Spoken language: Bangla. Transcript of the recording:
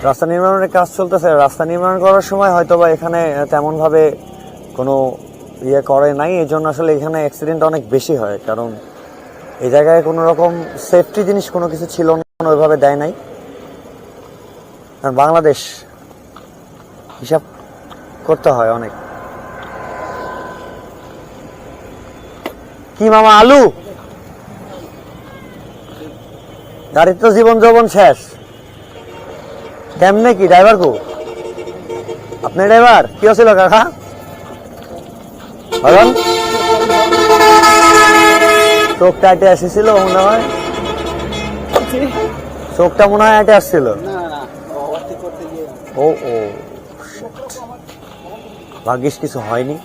রাস্তা নির্মাণের কাজ চলতেছে। রাস্তা নির্মাণ করার সময় হয়তোবা এখানে তেমন ভাবে কোনো ইয়ে করে নাই, এই জন্য আসলে এখানে অ্যাক্সিডেন্ট অনেক বেশি হয়। কারণ এই জায়গায় কোনো রকম সেফটি জিনিস কোনো কিছু ছিল না, ওইভাবে দেয় নাই। বাংলাদেশ হিসাব করতে হয় অনেক। কি মামা আলু? গাড়ির তো জীবন যৌবন শেষ। কেমনে কি ড্রাইভার কো? আপনি ড্রাইভার? কি হচ্ছিল কাকা বলেন? চোখটা আটে আসছিল মনে হয়, চোখটা মনে হয় আটে আসছিল। ও ও, ভাগ্যিস কিছু হয়নি।